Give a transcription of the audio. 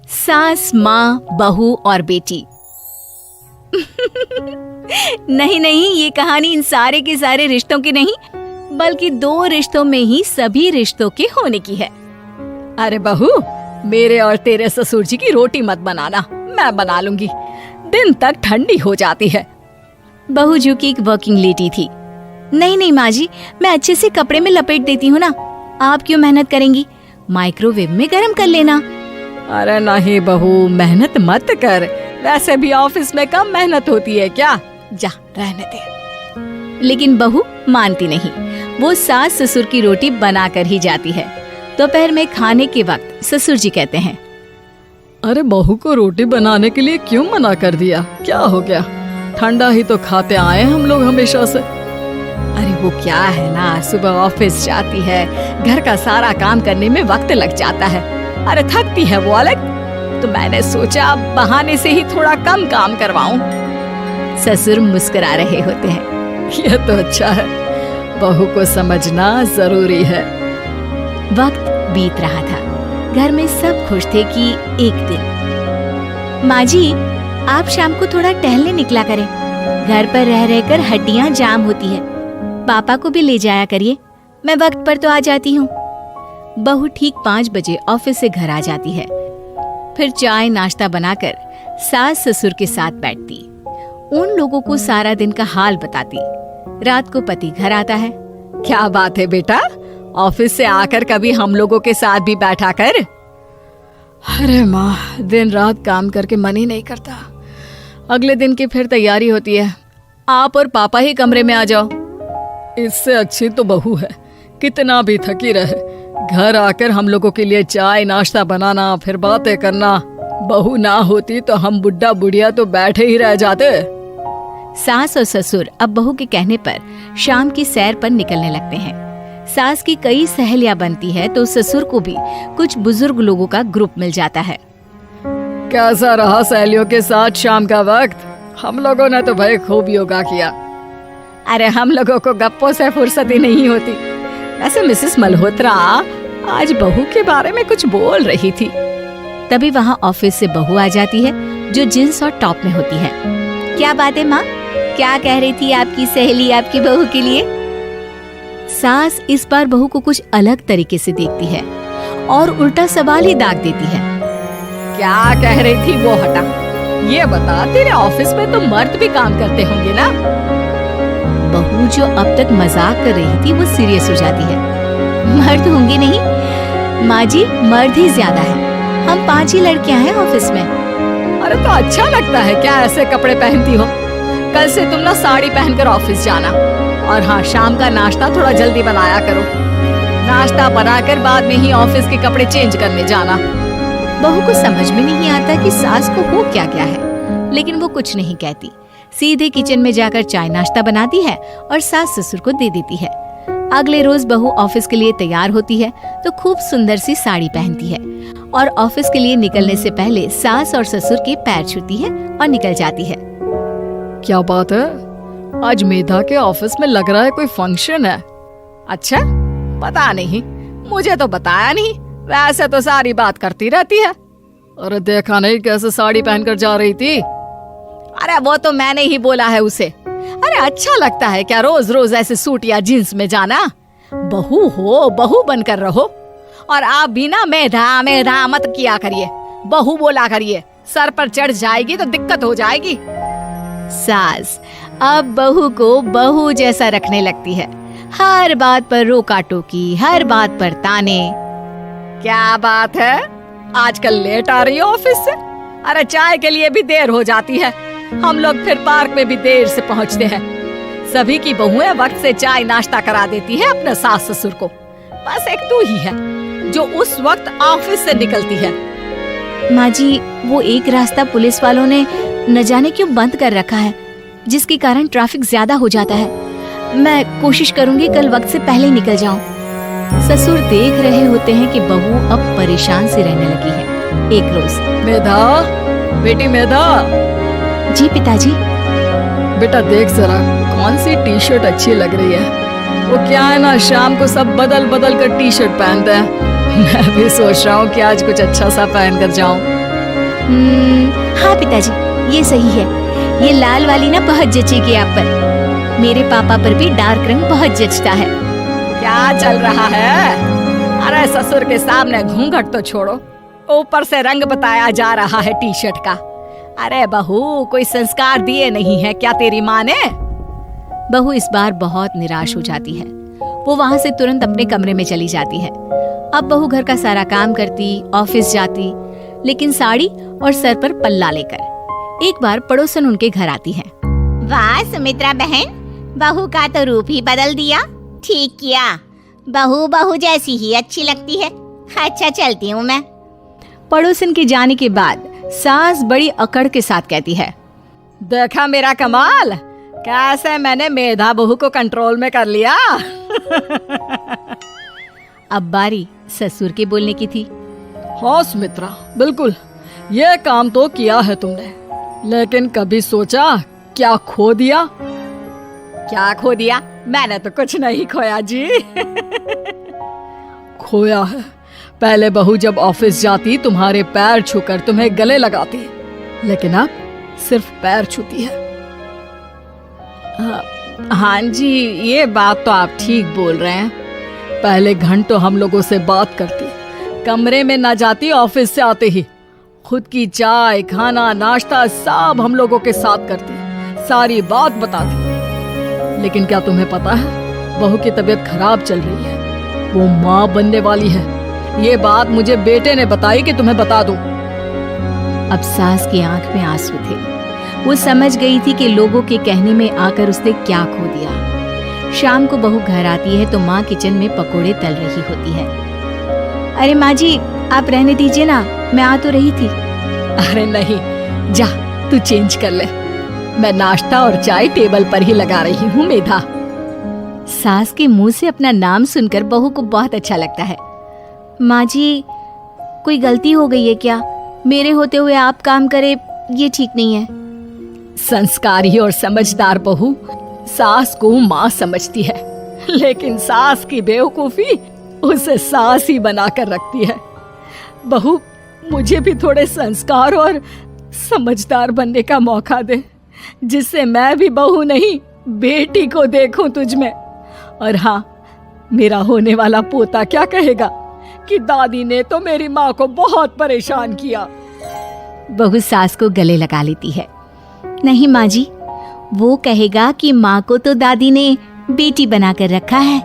सास, माँ, बहू और बेटी। नहीं नहीं, ये कहानी इन सारे के सारे रिश्तों की नहीं, बल्कि दो रिश्तों में ही सभी रिश्तों के होने की है। अरे बहू, मेरे और तेरे ससुर जी की रोटी मत बनाना, मैं बना लूंगी, दिन तक ठंडी हो जाती है। बहू जो की एक वर्किंग लेडी थी। नहीं नहीं माँ जी, मैं अच्छे से कपड़े में लपेट देती हूँ ना, आप क्यों मेहनत करेंगी, माइक्रोवेव में गर्म कर लेना। अरे नहीं बहू, मेहनत मत कर, वैसे भी ऑफिस में कम मेहनत होती है क्या, जा रहने दे। लेकिन बहू मानती नहीं, वो सास ससुर की रोटी बना कर ही जाती है। दोपहर में खाने के वक्त ससुर जी कहते हैं, अरे बहू को रोटी बनाने के लिए क्यों मना कर दिया, क्या हो गया, ठंडा ही तो खाते आए हम लोग हमेशा से। अरे वो क्या है ना, सुबह ऑफिस जाती है, घर का सारा काम करने में वक्त लग जाता है, अरे थकती है वो अलग, तो मैंने सोचा बहाने से ही थोड़ा कम काम करवाऊं। ससुर मुस्कुरा रहे होते हैं। ये तो अच्छा है, बहू को समझना जरूरी है। वक्त बीत रहा था, घर में सब खुश थे कि एक दिन, माँ जी आप शाम को थोड़ा टहलने निकला करें, घर पर रह रहकर हड्डियां जाम होती है, पापा को भी ले जाया करिए, मैं वक्त पर तो आ जाती हूँ। बहू ठीक 5 बजे ऑफिस से घर आ जाती है, फिर चाय नाश्ता बनाकर सास ससुर के साथ बैठती, उन लोगों को सारा दिन का हाल बताती। रात को पति घर आता है। क्या बात है बेटा, ऑफिस से आकर कभी हम लोगों के साथ भी बैठा कर। अरे माँ, दिन रात काम करके मन ही नहीं करता, अगले दिन की फिर तैयारी होती है, आप और पापा ही कमरे में आ जाओ। इससे अच्छी तो बहू है, कितना भी थकी रहे, घर आकर हम लोगों के लिए चाय नाश्ता बनाना, फिर बातें करना। बहू ना होती तो हम बुढ़ा बुढ़िया तो बैठे ही रह जाते। सास और ससुर अब बहू के कहने पर शाम की सैर पर निकलने लगते हैं। सास की कई सहेलियां बनती है तो ससुर को भी कुछ बुजुर्ग लोगों का ग्रुप मिल जाता है। कैसा रहा सहेलियों के साथ शाम का वक्त? हम लोगों ने तो भाई खूब योगा किया। अरे हम लोगों को गप्पों से फुर्सत ही नहीं होती। वैसे मिसेस मल्होत्रा आज बहू के बारे में कुछ बोल रही थी। तभी वहाँ ऑफिस से बहू आ जाती है जो जींस और टॉप में होती है। क्या बात है माँ, क्या कह रही थी आपकी सहेली आपकी बहू के लिए? सास इस बार बहू को कुछ अलग तरीके से देखती है और उल्टा सवाल ही दाग देती है। क्या कह रही थी वो हटा, ये बता तेरे ऑफिस में तो मर्द भी काम करते होंगे ना? बहू जो अब तक मजाक कर रही थी वो सीरियस हो जाती है। मर्द होंगे नहीं माँ जी, मर्द ही ज्यादा है, हम 5 ही लड़कियां हैं ऑफिस में। अरे तो अच्छा लगता है क्या ऐसे कपड़े पहनती हो? कल से तुम ना साड़ी पहनकर ऑफिस जाना, और हाँ शाम का नाश्ता थोड़ा जल्दी बनाया करो, नाश्ता बनाकर बाद में ही ऑफिस के कपड़े चेंज करने जाना। बहू को समझ में नहीं आता कि सास को हो क्या क्या है, लेकिन वो कुछ नहीं कहती, सीधे किचन में जाकर चाय नाश्ता बनाती है और सास ससुर को दे देती है। अगले रोज बहू ऑफिस के लिए तैयार होती है तो खूब सुंदर सी साड़ी पहनती है और ऑफिस के लिए निकलने से पहले सास और ससुर के पैर छूती है और निकल जाती है। क्या बात है, आज मेधा के ऑफिस में लग रहा है कोई फंक्शन है। अच्छा, पता नहीं, मुझे तो बताया नहीं, वैसे तो सारी बात करती रहती है। अरे देखा नहीं कैसे साड़ी पहनकर जा रही थी? अरे वो तो मैंने ही बोला है उसे। अरे अच्छा लगता है क्या रोज रोज ऐसे सूट या जींस में जाना? बहू हो, बहू बनकर रहो, और आप भी ना मेधा मेधा मत किया करिए, बहू बोला करिए, सर पर चढ़ जाएगी तो दिक्कत हो जाएगी। सास अब बहू को बहू जैसा रखने लगती है, हर बात पर रोका टोकी, हर बात पर ताने। क्या बात है, आजकल लेट आ रही है ऑफिस से? अरे चाय के लिए भी देर हो जाती है, हम लोग फिर पार्क में भी देर से पहुंचते हैं। सभी की बहुएं वक्त से चाय नाश्ता करा देती है अपने सास ससुर को, बस एक तू ही है जो उस वक्त ऑफिस से निकलती है। माँ जी, वो एक रास्ता पुलिस वालों ने न जाने क्यों बंद कर रखा है, जिसके कारण ट्रैफिक ज्यादा हो जाता है। मैं कोशिश करूंगी कल वक्त से पहले निकल जाऊं। ससुर देख रहे होते हैं कि बहू अब परेशान सी रहने लगी है। एक रोज, मेधा, बेटी मेधा। जी पिताजी। बेटा देख जरा कौन सी टी शर्ट अच्छी लग रही है। वो क्या है ना, शाम को सब बदल बदल कर टी शर्ट पहनते हैं, मैं भी सोच रहा हूँ कि आज कुछ अच्छा सा पहन कर जाऊं। हाँ पिताजी, ये सही है। ये लाल वाली ना बहुत जचेगी आप पर। मेरे पापा पर भी डार्क रंग बहुत जचता है। क्या चल रहा है? अरे ससुर के सामने घूंघट तो छोड़ो, ऊपर से रंग बताया जा रहा है टी शर्ट का। अरे बहू, कोई संस्कार दिए नहीं है क्या तेरी माँ ने? बहू इस बार बहुत निराश हो जाती है। वो वहाँ से तुरंत अपने कमरे में चली जाती है। अब बहू घर का सारा काम करती, ऑफिस जाती, लेकिन साड़ी और सर पर पल्ला लेकर। एक बार पड़ोसन उनके घर आती है। वाह सुमित्रा बहन, बहू का तो रूप ही बदल दिया। ठीक किया, बहू बहू जैसी ही अच्छी लगती है। अच्छा चलती हूँ मैं। पड़ोसन के जाने के बाद सास बड़ी अकड़ के साथ कहती है, देखा मेरा कमाल, कैसे मैंने मेधा बहू को कंट्रोल में कर लिया। अब बारी ससुर के बोलने की थी। हाँ सुमित्रा, बिल्कुल ये काम तो किया है तुमने, लेकिन कभी सोचा क्या खो दिया? क्या खो दिया? मैंने तो कुछ नहीं खोया जी। खोया है। पहले बहू जब ऑफिस जाती तुम्हारे पैर छूकर तुम्हें गले लगाती, लेकिन अब सिर्फ पैर छूती है। हाँ जी, ये बात तो आप ठीक बोल रहे हैं। पहले घंटों हम लोगों से बात करती, कमरे में ना जाती, ऑफिस से आते ही खुद की चाय, खाना, नाश्ता सब हम लोगों के साथ करती, सारी बात बताती। लेकिन क्या तुम्हें पता है, बहू की तबीयत खराब चल रही है, वो माँ बनने वाली है। ये बात मुझे बेटे ने बताई कि तुम्हें बता दूं। अब सास की आंख में आंसू थे। वो समझ गई थी कि लोगों के कहने में आकर उसने क्या खो दिया। शाम को बहू घर आती है तो माँ किचन में पकोड़े तल रही होती है। अरे माँ जी, आप रहने दीजिए ना, मैं आ तो रही थी। अरे नहीं, जा तू चेंज कर ले, मैं नाश्ता और चाय टेबल पर ही लगा रही हूँ मेधा। सास के मुंह से अपना नाम सुनकर बहू को बहुत अच्छा लगता है। माँ जी, कोई गलती हो गई है क्या? मेरे होते हुए आप काम करे, ये ठीक नहीं है। संस्कारी और समझदार बहू सास को माँ समझती है, लेकिन सास की बेवकूफी उसे सास ही बनाकर रखती है। बहू, मुझे भी थोड़े संस्कार और समझदार बनने का मौका दे, जिससे मैं भी बहू नहीं बेटी को देखूं तुझ में। और हाँ, मेरा होने वाला पोता क्या कहेगा कि दादी ने तो मेरी माँ को बहुत परेशान किया। बहू सास को गले लगा लेती है। नहीं माँ जी, वो कहेगा कि माँ को तो दादी ने बेटी बनाकर रखा है।